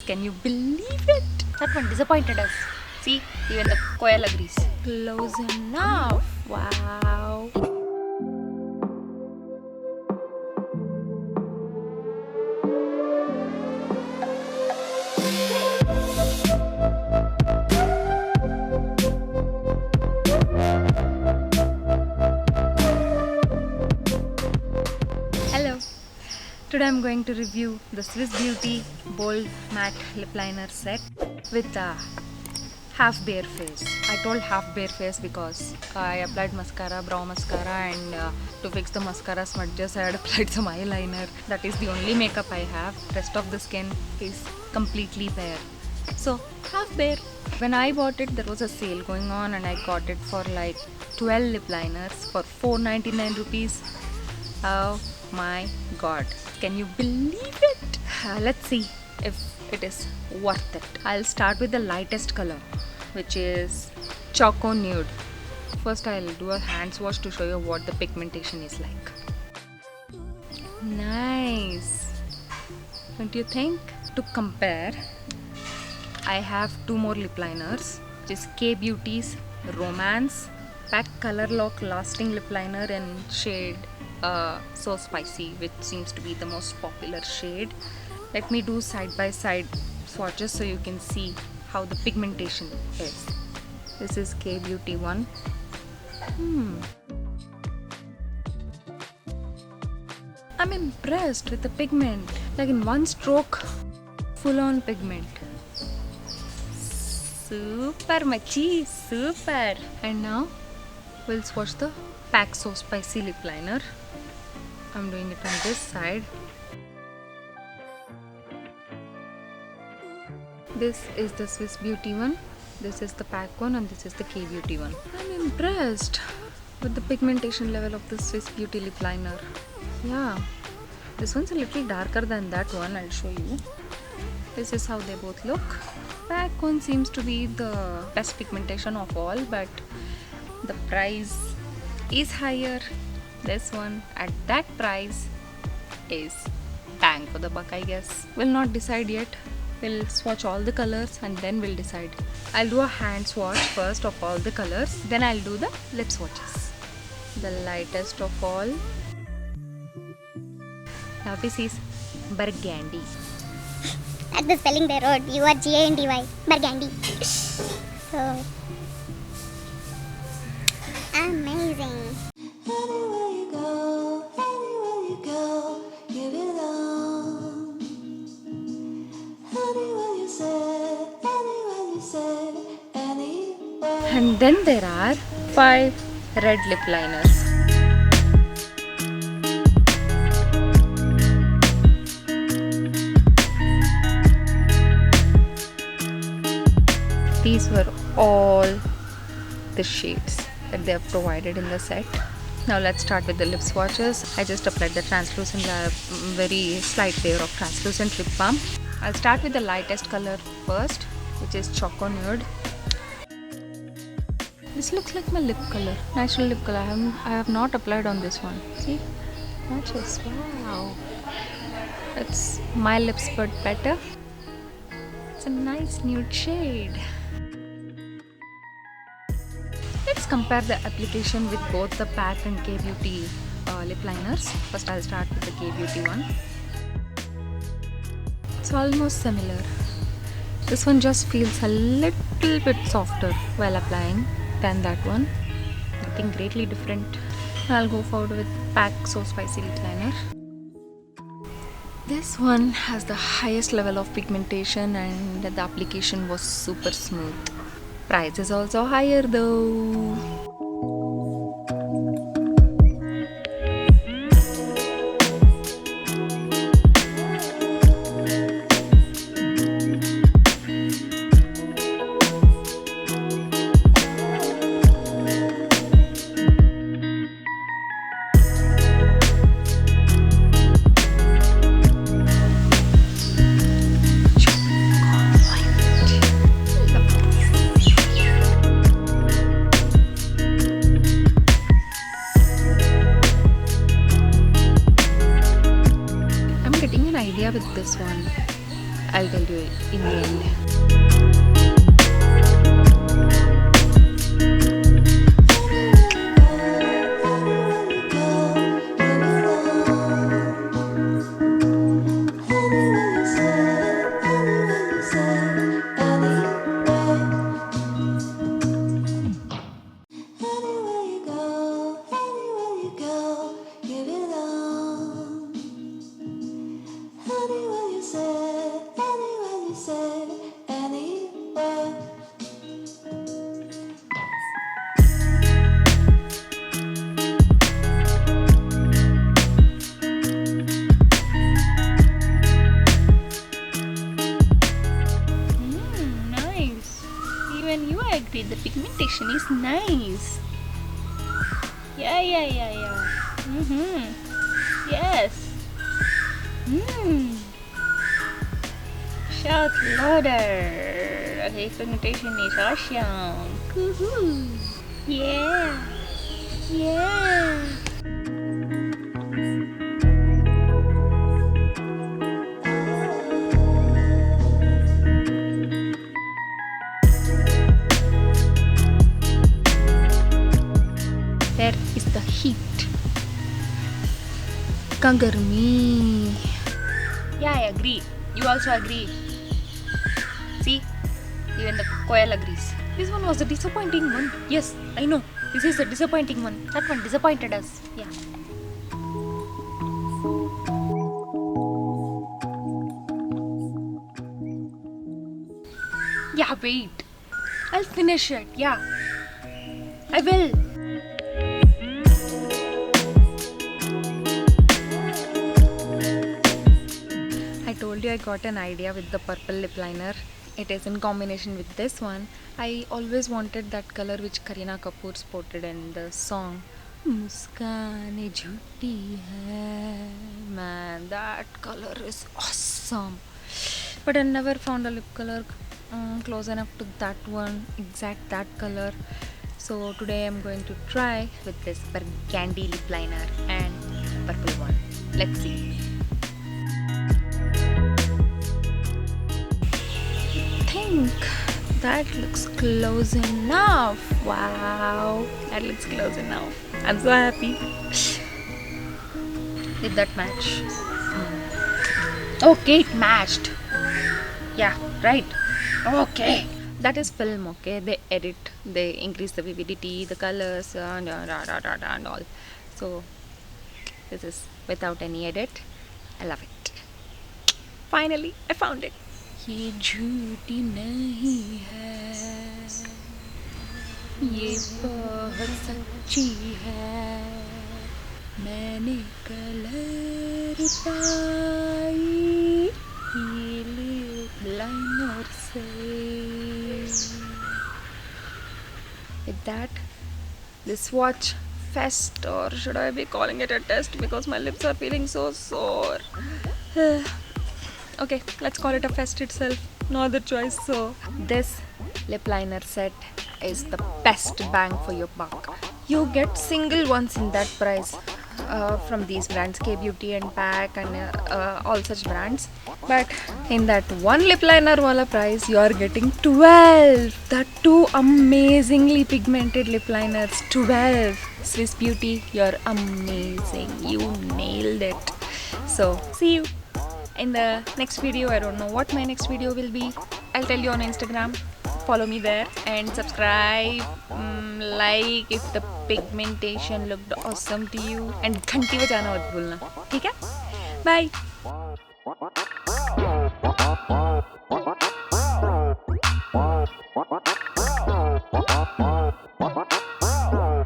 Can you believe it? That one disappointed us. See, even the coil agrees. Close enough. Wow. Hello. Today I'm going to review the Swiss Beauty Bold Matte Lip Liner set with the half bare face. I told half bare face because I applied mascara, brow mascara, and to fix the mascara smudges I had applied some eyeliner. That is the only makeup I have. Rest of the skin is completely bare. So half bare. When I bought it, there was a sale going on and I got it for like 12 lip liners for 499 rupees. Oh my god. Can you believe it? Let's see if it is worth it. I'll start with the lightest color, which is Choco Nude. First I'll do a hand swatch to show you what the pigmentation is like. Nice. Don't you think? To compare, I have two more lip liners, which is K Beauty's Romance Pack Color Lock Lasting Lip Liner in shade So Spicy, which seems to be the most popular shade. Let me do side by side swatches so you can see how the pigmentation is. This is K Beauty one. I'm impressed with the pigment. Like in one stroke, full on pigment. Super machi, super. And now we'll swatch the Pack So Spicy lip liner. I'm doing it on this side. This is the Swiss Beauty one, this is the Pack one, and this is the K Beauty one. I'm impressed with the pigmentation level of the Swiss Beauty lip liner. Yeah, this one's a little darker than that one. I'll show you. This is how they both look. Pack one seems to be the best pigmentation of all, but the price is higher. This one at that price is bang for the buck, I guess. We'll not decide yet. We'll swatch all the colors and then we'll decide. I'll do a hand swatch first of all the colors, then I'll do the lip swatches. The lightest of all. Now this is Burgundy. At the spelling they wrote URGANDY, Burgundy. So amazing. Anywhere you go, you belong. Anywhere you say, anywhere. And then there are 5 red lip liners. These were all the shades that they have provided in the set. Now let's start with the lip swatches. I just applied the translucent, very slight layer of translucent lip balm. I'll start with the lightest color first, which is Choco Nude. This looks like my lip color, natural lip color. I have not applied on this one. See, matches. Wow, it's my lips but better. It's a nice nude shade. Let's compare the application with both the Pack and K Beauty lip liners. First I'll start with the K Beauty one. It's almost similar. This one just feels a little bit softer while applying than that one. Nothing greatly different. I'll go forward with Pack So Spicy lip liner. This one has the highest level of pigmentation and the application was super smooth. Price is also higher though. nailed. Nice. Even you agree the pigmentation is nice. Yeah. Yes. Shout louder. Okay, pigmentation is awesome. Woohoo. Yeah. There is the heat. Kangarmi. Yeah, I agree. You also agree. See? Even the koel agrees. This one was a disappointing one. Yes, I know. This is a disappointing one. That one disappointed us. Yeah. Yeah, wait. I'll finish it. Yeah. I will. I told you I got an idea with the purple lip liner. It is in combination with this one. I always wanted that color which Kareena Kapoor sported in the song Muskane Jhuti Hai. Man, that color is awesome. But I never found a lip color close enough to that one, exact that color. So today I'm going to try with this burgundy lip liner and purple one. Let's see. I think that looks close enough. Wow, that looks close enough. I'm so happy. Did that match? Okay, it matched. Yeah, right. Okay. That is film, okay? They edit, they increase the vividity, the colors, and all. So, this is without any edit. I love it. Finally, I found it. ये झूठी नहीं है, ये बहुत सच्ची है. मैंने colour पाई ये लिप लाइनर से. With that, this Swatch fest, or should I be calling it a test because my lips are feeling so sore. Okay, let's call it a fest itself. No other choice. So this lip liner set is the best bang for your buck. You get single ones in that price from these brands, K Beauty and Pack and all such brands. But in that one lip liner wala price, you are getting 12. That two amazingly pigmented lip liners. 12. Swiss Beauty, you're amazing. You nailed it. So see you in the next video. I don't know what my next video will be. I'll tell you on Instagram. Follow me there and subscribe, like if the pigmentation looked awesome to you, and घंटी बजाना मत भूलना. ठीक है? Bye.